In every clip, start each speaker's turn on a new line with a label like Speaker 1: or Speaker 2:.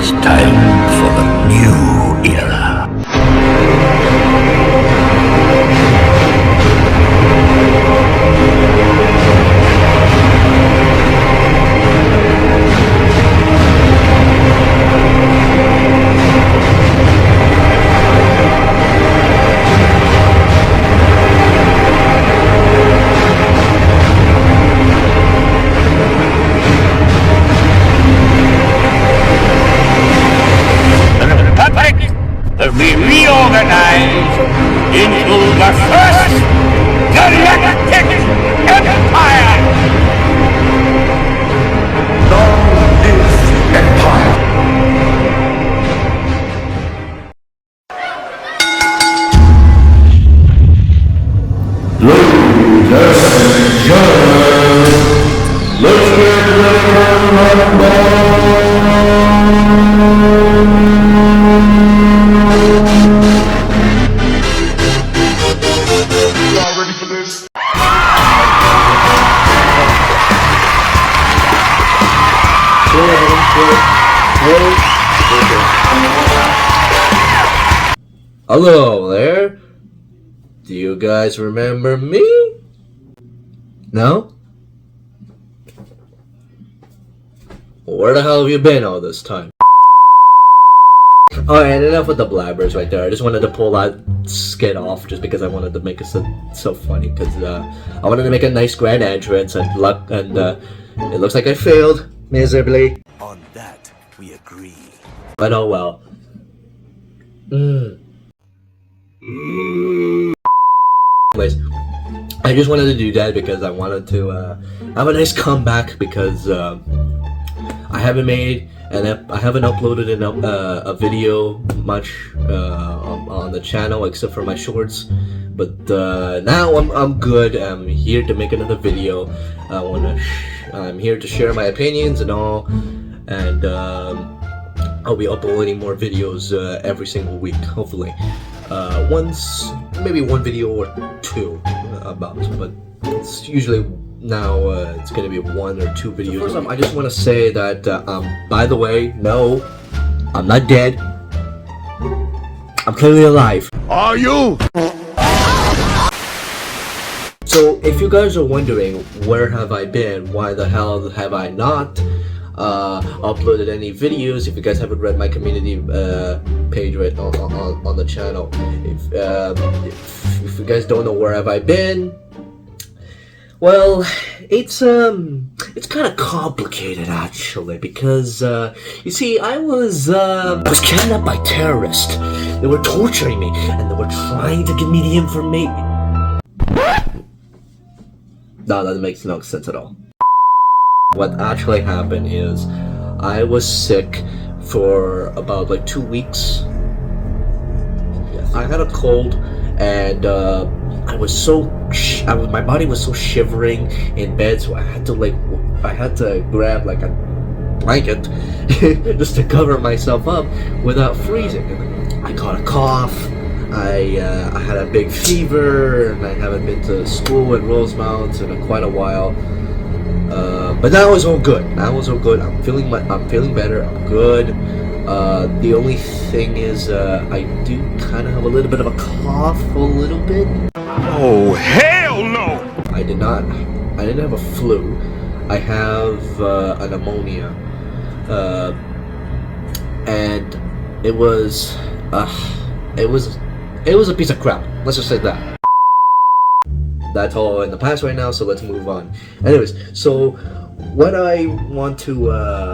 Speaker 1: It's time for the new era. Will be reorganized into the first galactic empire! Long live the empire! Ladies and gentlemen, let's get ready to rumble!
Speaker 2: Hello there. Do you guys remember me? No? Where the hell have you been all this time? Alright, enough with the blabbers right there. I just wanted to pull that skit off just because I wanted to make it so funny. Because I wanted to make a nice grand entrance and it looks like I failed miserably.
Speaker 3: On that, we agree.
Speaker 2: But oh well. Anyways, I just wanted to do that because I wanted to have a nice comeback because I haven't made I haven't uploaded a video much on the channel except for my shorts. But now I'm good. I'm here to make another video. I'm here to share my opinions and all, and I'll be uploading more videos every single week, hopefully. Maybe one video or two about, but it's usually now it's gonna be 1 or 2 videos. First off, I just want to say that by the way, no, I'm not dead. I'm clearly alive.
Speaker 1: Are you?
Speaker 2: So if you guys are wondering where have I been, why the hell have I not uploaded any videos, if you guys haven't read my community page right on the channel, if you guys don't know where have I been, well, it's kind of complicated actually, because you see, I was kidnapped by terrorists. They were torturing me and they were trying to give me the information. No, that makes no sense at all. What actually happened is I was sick for about like 2 weeks. I had a cold and my body was so shivering in bed, so I had to grab like a blanket just to cover myself up without freezing. And I caught a cough. I had a big fever, and I haven't been to school at Rosemount in quite a while. But that was all good. I'm feeling better. I'm good. The only thing is, I do kind of have a little bit of a cough, a little bit.
Speaker 1: Oh, hell no!
Speaker 2: I didn't have a flu. I have a pneumonia, and it was a piece of crap. Let's just say that. That's all in the past right now, so let's move on. Anyways, so what I want to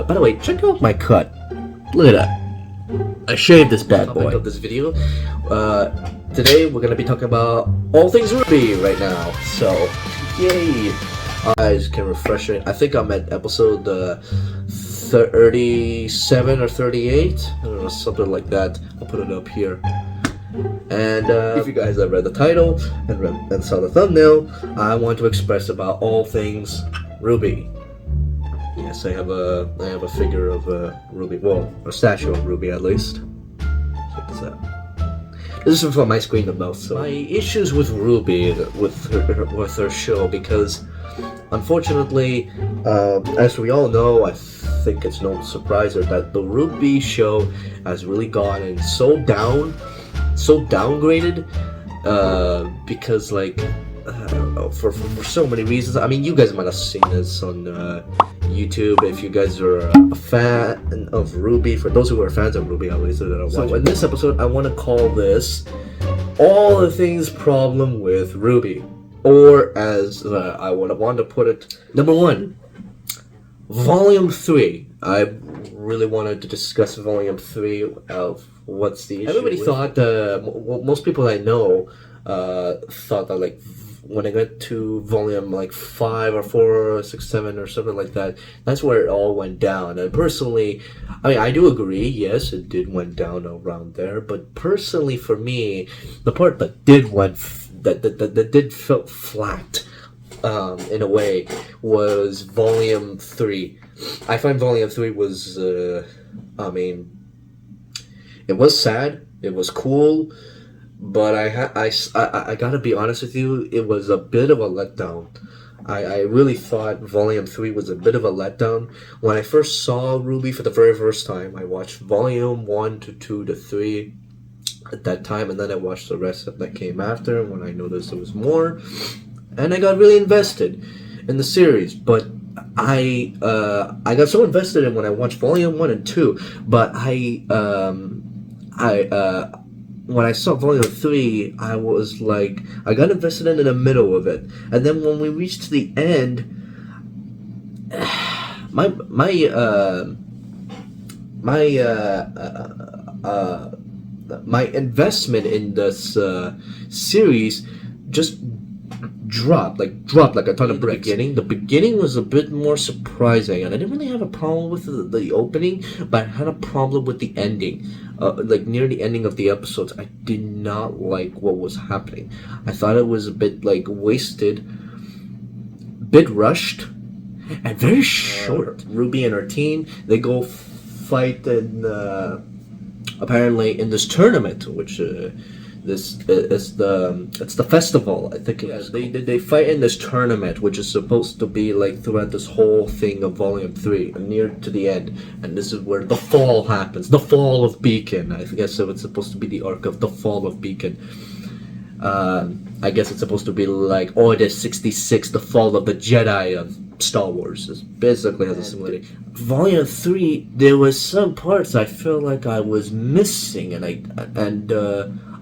Speaker 2: by the way, check out my cut. Look at that. I shaved this bad boy. Of this video. Today we're gonna be talking about all things Rwby right now. So, yay! Guys can refresh it. I think I'm at episode 37 or 38. I don't know, something like that. I'll put it up here. And if you guys have read the title and saw the thumbnail, I want to express about all things Rwby. Yes, I have a figure of Rwby. Well, a statue of Rwby at least. Check this out. This is from my screen the most. So my issues with Rwby, with her show, because Unfortunately, as we all know, I think it's no surprise that the Rwby show has really gotten so downgraded, because for so many reasons. I mean, you guys might have seen this on YouTube if you guys are a fan of Rwby. For those who are fans of Rwby, obviously that are watching. So in this episode, I want to call this "All the Things Problem with Rwby," or as I would want to put it, number 1, Volume 3. I really wanted to discuss Volume 3 of what's the issue. Everybody thought, most people I know thought that when I got to volume 5 or 4 or 6, 7 or something like that, that's where it all went down. And personally, I mean, I do agree, yes, it did went down around there, but personally for me, the part that did felt flat, in a way, was volume 3. I find volume 3 was, I mean, it was sad, it was cool, but I gotta be honest with you, it was a bit of a letdown. I really thought Volume 3 was a bit of a letdown. When I first saw Rwby for the very first time, I watched Volume 1 to 2 to 3 at that time, and then I watched the rest that came after when I noticed there was more, and I got really invested in the series. But I got so invested in when I watched Volume 1 and 2, but when I saw Volume 3, I was like, I got invested in the middle of it, and then when we reached the end, my investment in this series just dropped like a ton of bricks. The beginning was a bit more surprising, and I didn't really have a problem with the opening, but I had a problem with the ending. Near the ending of the episodes, I did not like what was happening. I thought it was a bit wasted, bit rushed, and very short. Rwby and her team, they go fight in apparently in this tournament, which this is it's the festival, I think it is. They fight in this tournament, which is supposed to be throughout this whole thing of Volume 3, near to the end, and this is where the fall happens, the fall of Beacon. I guess so. It's supposed to be the arc of the fall of Beacon. I guess it's supposed to be like Order 66, the fall of the Jedi of Star Wars. It basically has a similarity. Volume 3, there was some parts I feel like I was missing, and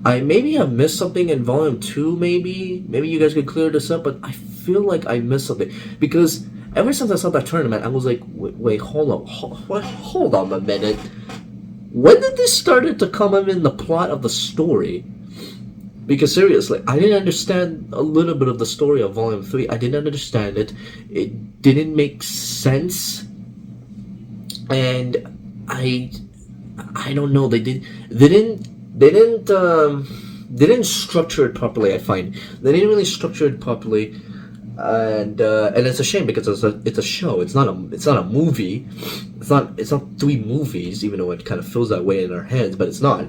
Speaker 2: I maybe I missed something in Volume 2, maybe you guys could clear this up, but I feel like I missed something, because ever since I saw that tournament, I was like, wait, hold on a minute. When did this started to come in the plot of the story? Because seriously, I didn't understand a little bit of the story of Volume 3. I didn't understand it. It didn't make sense. And I don't know, they didn't structure it properly. I find they didn't really structure it properly, and it's a shame, because it's a show. It's not a movie. It's not 3 movies, even though it kind of feels that way in our heads. But it's not.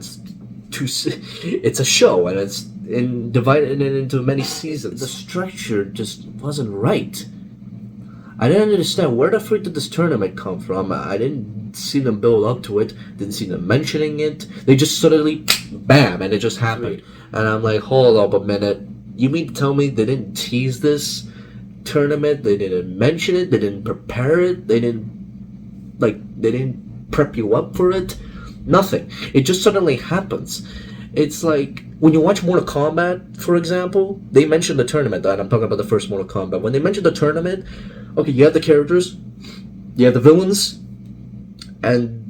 Speaker 2: It's a show, and it's divided into many seasons. The structure just wasn't right. I didn't understand where the freak did this tournament come from. I didn't see them build up to it. Didn't see them mentioning it. They just suddenly, bam, and it just happened. And I'm like, hold up a minute. You mean to tell me they didn't tease this tournament? They didn't mention it? They didn't prepare it? They didn't prep you up for it? Nothing. It just suddenly happens. It's like when you watch Mortal Kombat, for example, they mention the tournament, and I'm talking about the first Mortal Kombat. When they mention the tournament, okay, you have the characters, you have the villains, and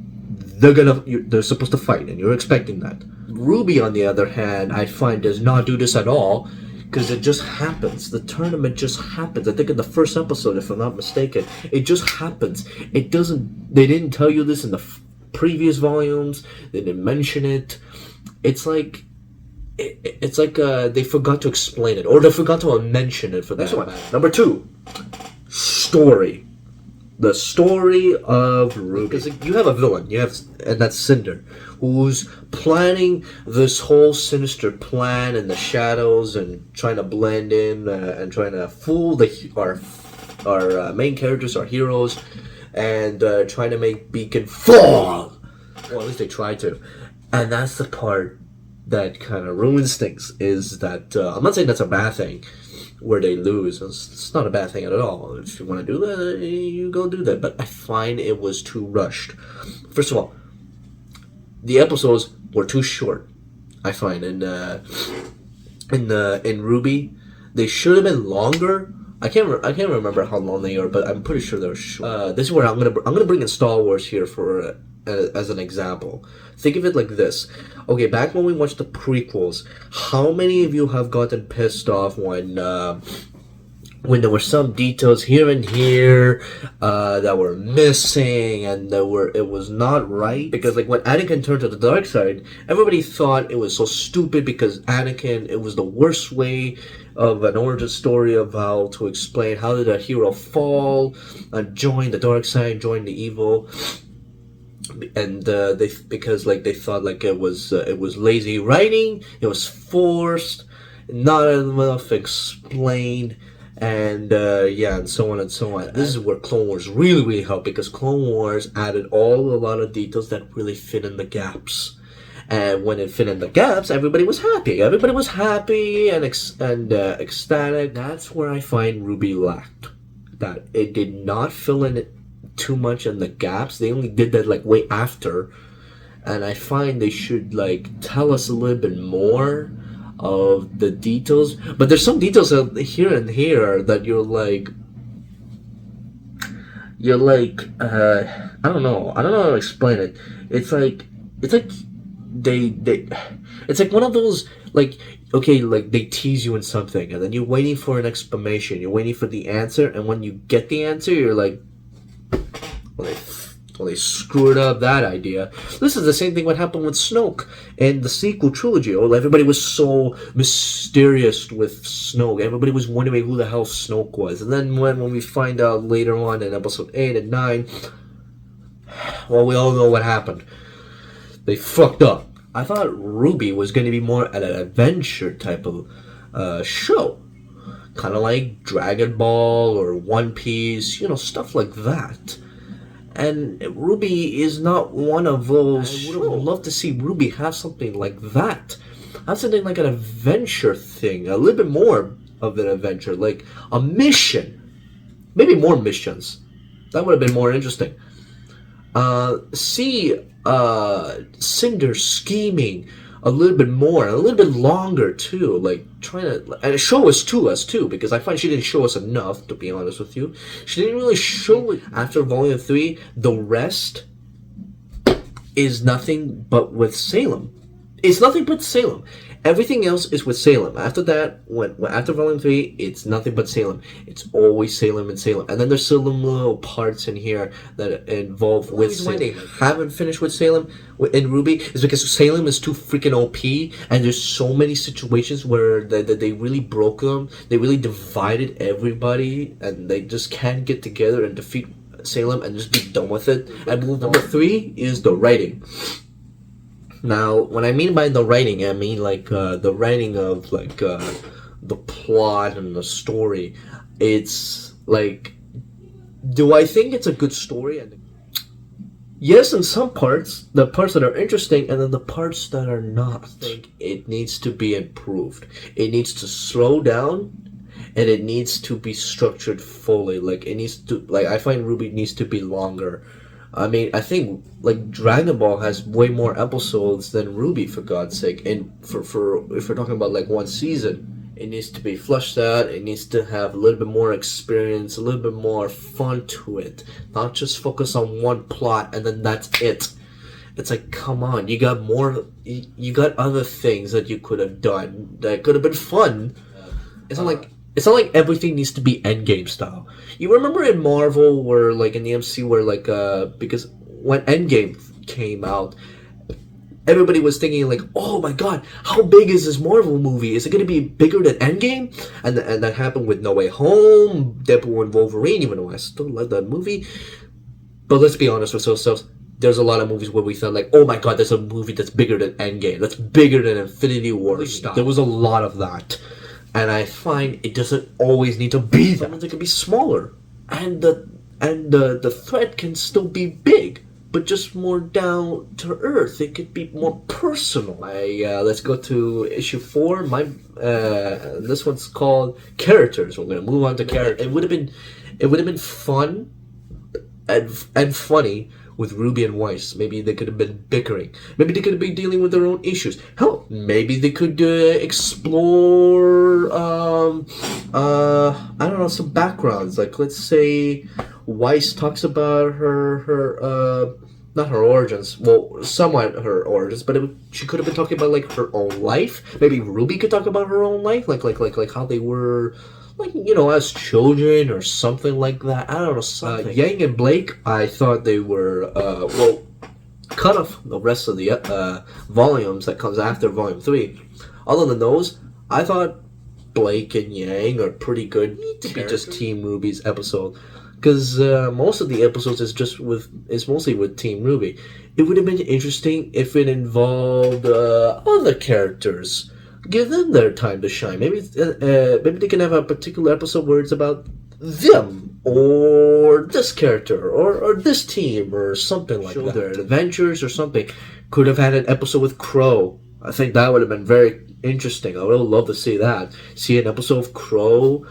Speaker 2: they're supposed to fight, and you're expecting that. Rwby, on the other hand, I find does not do this at all, because it just happens. The tournament just happens. I think in the first episode, if I'm not mistaken, it just happens. It doesn't. They didn't tell you this in the previous volumes. They didn't mention it. It's like they forgot to explain it, or they forgot to mention it for that matter. Number 2, story. The story of Rwby. Because you have a villain, and that's Cinder, who's planning this whole sinister plan in the shadows and trying to blend in and trying to fool our main characters, our heroes, and trying to make Beacon fall. Well, at least they try to. And that's the part that kind of ruins things, is that, I'm not saying that's a bad thing, where they lose. It's not a bad thing at all. If you want to do that, you go do that. But I find it was too rushed. First of all, the episodes were too short. I find in Rwby, they should have been longer. I can't remember how long they are, but I'm pretty sure they're short. This is where I'm gonna bring in Star Wars here for as an example. Think of it like this. Okay, back when we watched the prequels, how many of you have gotten pissed off when there were some details here and here that were missing, and it was not right? Because like when Anakin turned to the dark side, everybody thought it was so stupid because Anakin, it was the worst way of an origin story of how to explain how did a hero fall and join the dark side, join the evil. And they thought like it was lazy writing, it was forced, not enough explained, and and so on and so on. This is where Clone Wars really helped, because Clone Wars added a lot of details that really fit in the gaps. And when it fit in the gaps, everybody was happy. Everybody was happy and ecstatic. That's where I find Rwby lacked. That it did not fill in too much in the gaps. They only did that like way after. And I find they should like tell us a little bit more of the details. But there's some details here and here that you're like I don't know how to explain it. It's like it's like one of those, like, okay, like they tease you in something and then you're waiting for an explanation, you're waiting for the answer, and when you get the answer you're like, well, they screwed up that idea. This is the same thing what happened with Snoke in the sequel trilogy. Oh, everybody was so mysterious with Snoke. Everybody was wondering who the hell Snoke was. And then when we find out later on in episode 8 and 9, well, we all know what happened. They fucked up. I thought Rwby was going to be more an adventure type of show. Kind of like Dragon Ball or One Piece, stuff like that. And Rwby is not one of those. I would love to see Rwby have something like that. Have something like an adventure thing. A little bit more of an adventure. Like a mission. Maybe more missions. That would have been more interesting. See Cinder scheming a little bit more, a little bit longer too, like trying to, and show us too, because I find she didn't show us enough, to be honest with you. She didn't really show it. After Volume 3, the rest is nothing but with Salem. It's nothing but Salem. Everything else is with Salem. After that, after Volume 3, it's nothing but Salem. It's always Salem and Salem. And then there's some little parts in here that involve with Salem. Why they haven't finished with Salem in Rwby is because Salem is too freaking OP, and there's so many situations where they really broke them. They really divided everybody, and they just can't get together and defeat Salem and just be done with it. And number 3 is the writing. Now, what I mean by the writing, I mean like the writing of like the plot and the story. It's like, do I think it's a good story? Yes, in some parts, the parts that are interesting, and then the parts that are not. I think it needs to be improved. It needs to slow down, and it needs to be structured fully. Like it needs to, like I find Rwby needs to be longer. I mean, I think like Dragon Ball has way more episodes than Rwby, for God's sake. And for if we're talking about like one season, it needs to be fleshed out. It needs to have a little bit more experience, a little bit more fun to it. Not just focus on one plot and then that's it. It's like, come on, you got more. You got other things that you could have done that could have been fun. It's not like everything needs to be Endgame style. You remember in Marvel, where like in the MC, where like because when Endgame came out, everybody was thinking like, oh my god, how big is this Marvel movie? Is it going to be bigger than Endgame? And that happened with No Way Home, Deadpool and Wolverine, even though I still like that movie. But let's be honest with ourselves. There's a lot of movies where we felt like, oh my god, there's a movie that's bigger than Endgame. That's bigger than Infinity War stuff. There was a lot of that. And I find it doesn't always need to be that. Sometimes it can be smaller. and the threat can still be big, but just more down to earth. It could be more personal. Let's go to issue 4. This one's called Characters. We're gonna move on to characters. It would have been fun and funny with Rwby and Weiss. Maybe they could have been bickering. Maybe they could have been dealing with their own issues. Hell, maybe they could explore, I don't know, some backgrounds. Like, let's say Weiss talks about her not her origins, well, somewhat her origins, but she could have been talking about, like, her own life. Maybe Rwby could talk about her own life, like how they were, like, as children or something like that. I don't know, something. Yang and Blake, I thought they were, cut off the rest of the volumes that comes after Volume 3. Other than those, I thought Blake and Yang are pretty good. To be just Team Rwby's episode. Because most of the episodes is mostly with Team Rwby. It would have been interesting if it involved other characters. Give them their time to shine. Maybe they can have a particular episode where it's about them, or this character, or this team, or something like that. Show their adventures or something. Could have had an episode with Crow. I think that would have been very interesting. I would have loved to see that. See an episode of Crow.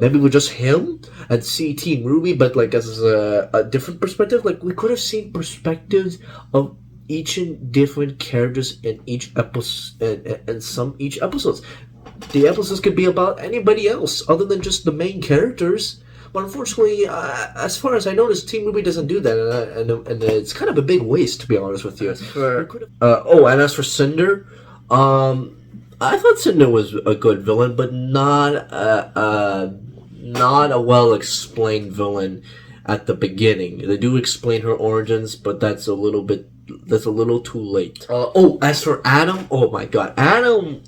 Speaker 2: Maybe with just him, and see Team Rwby, but like as a different perspective. Like, we could have seen perspectives of each and different characters in each episode, and each episodes. The episodes could be about anybody else other than just the main characters. But unfortunately, as far as I noticed, Team Rwby doesn't do that, and it's kind of a big waste, to be honest with you. And as for Cinder, I thought Cinder was a good villain, but not a well explained villain at the beginning. They do explain her origins, but that's a little too late. As for Adam, oh my god, Adam.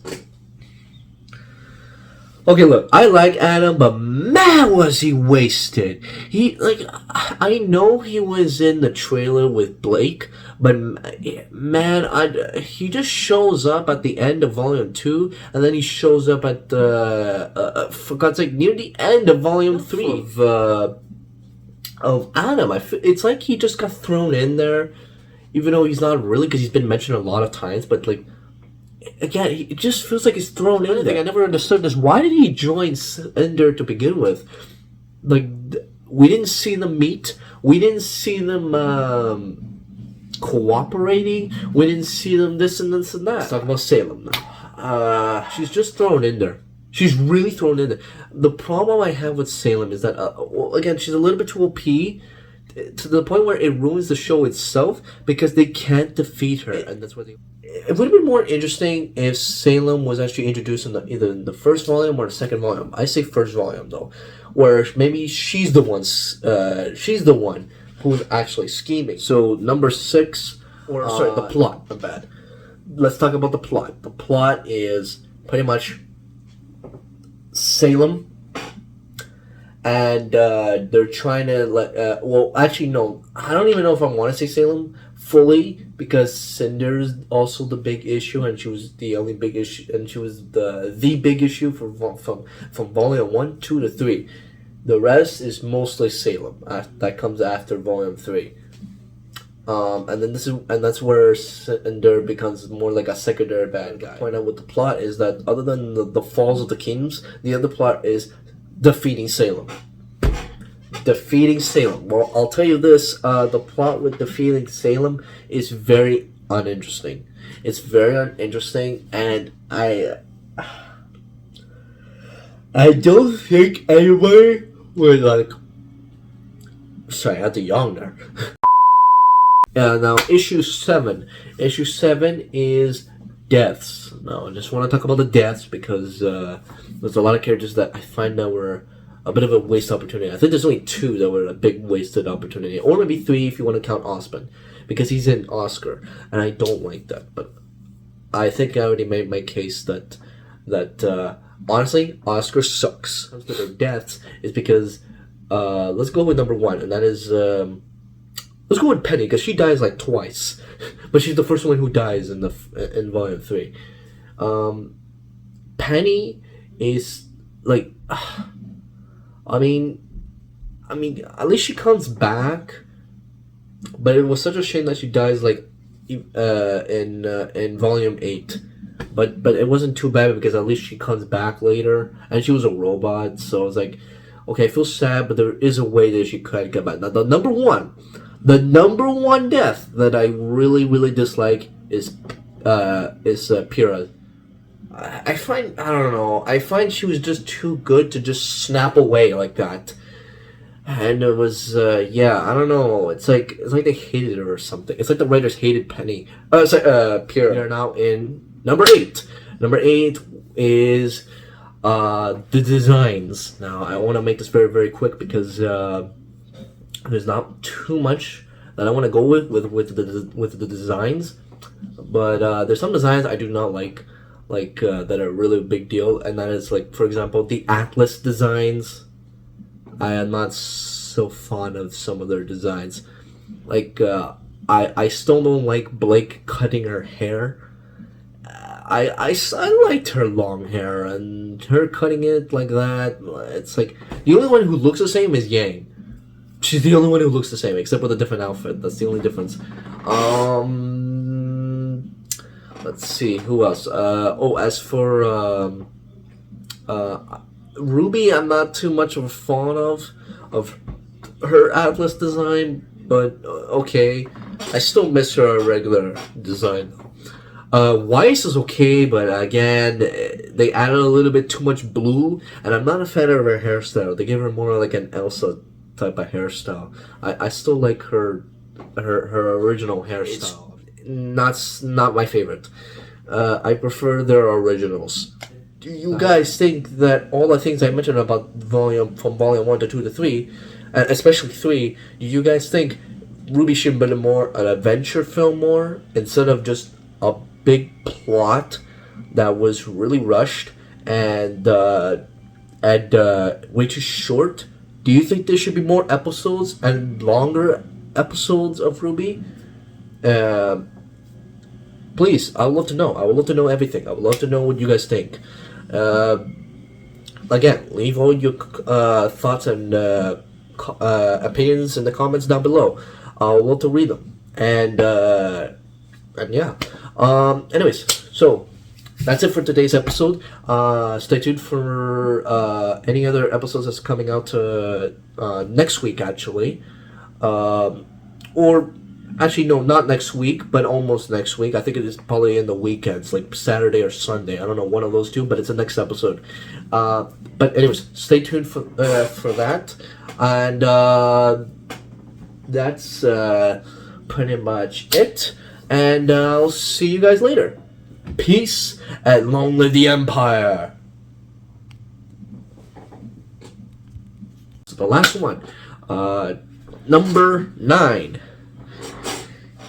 Speaker 2: Okay, look, I like Adam, but man, was he wasted. I know he was in the trailer with Blake, but man, he just shows up at the end of Volume 2, and then he shows up at for God's sake, near the end of Volume 3 of Adam. It's like he just got thrown in there, even though he's not really, because he's been mentioned a lot of times, but like, again, it just feels like he's thrown in there. I never understood this. Why did he join Cinder to begin with? Like, we didn't see them meet. We didn't see them cooperating. We didn't see them this and this and that. Let's talk about Salem now. She's just thrown in there. She's really thrown in there. The problem I have with Salem is that, again, she's a little bit too OP, to the point where it ruins the show itself, because they can't defeat her, and that's what they. It would have been more interesting if Salem was actually introduced in either in the first volume or the second volume. I say first volume though, where maybe she's the one who's actually scheming. So number 6, the plot. My bad. Let's talk about the plot. The plot is pretty much Salem, and they're trying to actually no, I don't even know if I want to say Salem fully, because Cinder's also the big issue, and she was the only big issue, and she was the big issue from volume 1, 2 to 3. The rest is mostly Salem. That comes after volume 3. And that's where Cinder becomes more like a secondary bad guy. Point out with the plot is that other than the Falls of the Kings, the other plot is defeating Salem. Defeating Salem. Well, I'll tell you this, the plot with defeating Salem is very uninteresting. It's very uninteresting, and I don't think anybody would like. Sorry, I had to yawn there. Now, issue 7. Issue 7 is deaths. Now, I just want to talk about the deaths because there's a lot of characters that I find that were a bit of a waste opportunity. I think there's only 2 that were a big wasted opportunity, or maybe 3 if you want to count Osmond, because he's in Oscar, and I don't like that. But I think I already made my case that honestly, Oscar sucks. When it comes to their deaths, is because let's go with number 1, and that is let's go with Penny, because she dies like twice, but she's the first one who dies in volume 3. Penny is like. I mean, I mean, at least she comes back. But it was such a shame that she dies like in volume 8. But it wasn't too bad because at least she comes back later, and she was a robot. So I was like, okay, I feel sad, but there is a way that she could get back. Now the number one death that I really dislike is Pyrrha. I don't know. I find she was just too good to just snap away like that. And it was, yeah, I don't know. It's like they hated her or something. It's like the writers hated Penny. Pyrrha. We are now in number 8. Number 8 is the designs. Now, I want to make this very quick because there's not too much that I want to go with the designs. But there's some designs I do not like that are really a big deal, and that is like, for example, the Atlas designs. I am not so fond of some of their designs. Like, I still don't like Blake cutting her hair. I liked her long hair, and her cutting it like that, it's like, the only one who looks the same is Yang. She's the only one who looks the same, except with a different outfit. That's the only difference. Let's see, who else? As for, Rwby, I'm not too much of a fan of her Atlas design, but okay. I still miss her regular design. Weiss is okay, but again, they added a little bit too much blue, and I'm not a fan of her hairstyle. They gave her more like an Elsa type of hairstyle. I still like her original hairstyle. It's not my favorite. I prefer their originals. Do you guys think that all the things I mentioned about from volume 1 to 2 to 3, and especially 3, do you guys think Rwby should have been an adventure film more instead of just a big plot that was really rushed and way too short? Do you think there should be more episodes and longer episodes of Rwby? Please, I would love to know. I would love to know everything. I would love to know what you guys think. Again, leave all your thoughts and opinions in the comments down below. I would love to read them. And yeah. Anyways, so that's it for today's episode. Stay tuned for any other episodes that's coming out next week, actually. Or actually, no, not next week, but almost next week. I think it is probably in the weekends, like Saturday or Sunday. I don't know, one of those two, but it's the next episode. But anyways, stay tuned for that. And that's pretty much it. And I'll see you guys later. Peace, and long live the Empire. So the last one, number 9.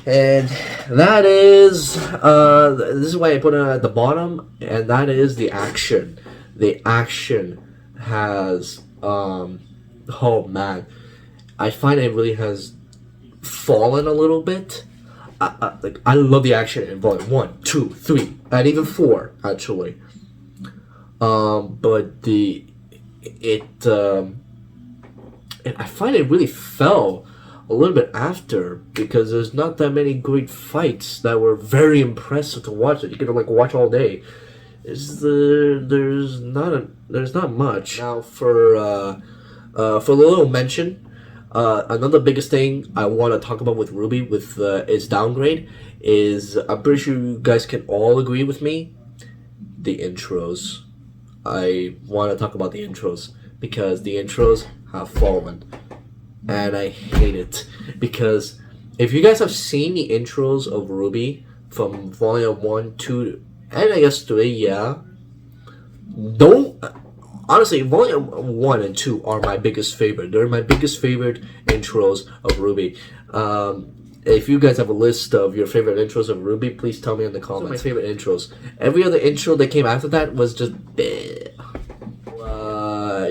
Speaker 2: And that is, this is why I put it at the bottom, and that is the action. The action has, oh man, I find it really has fallen a little bit. I love the action in volume 1, 2, 3, and even 4, actually. But I find it really fell a little bit after, because there's not that many great fights that were very impressive to watch that you could like watch all day. There's not much. Now for a little mention, another biggest thing I want to talk about with Rwby with its downgrade is, I'm pretty sure you guys can all agree with me, the intros. I want to talk about the intros because the intros have fallen. And I hate it, because if you guys have seen the intros of Rwby from volume 1, 2, and I guess 3, yeah, honestly, volume 1 and 2 are my biggest favorite. They're my biggest favorite intros of Rwby. If you guys have a list of your favorite intros of Rwby, please tell me in the comments. Those are my favorite intros. Every other intro that came after that was just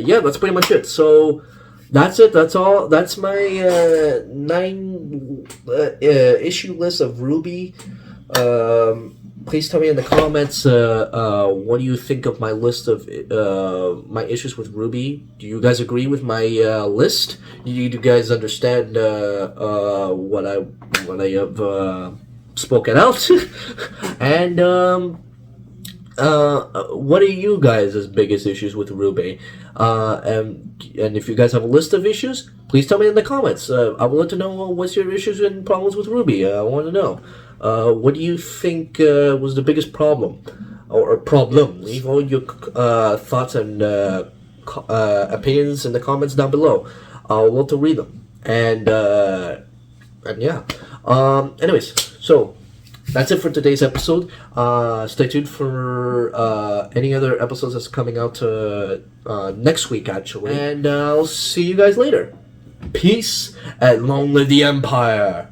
Speaker 2: yeah, that's pretty much it. So that's it. That's all. That's my 9 issue list of Rwby. please tell me in the comments what do you think of my list of my issues with Rwby. Do you guys agree with my list? Do you guys understand what I have spoken out? And what are you guys' biggest issues with Rwby? And if you guys have a list of issues, please tell me in the comments. I would like to know what's your issues and problems with Rwby. I want to know. What do you think was the biggest problem or problems? Leave all your thoughts and opinions in the comments down below. I'll love to read them. And yeah. Anyways, so that's it for today's episode. Stay tuned for any other episodes that's coming out next week, actually. And I'll see you guys later. Peace and long live the Empire.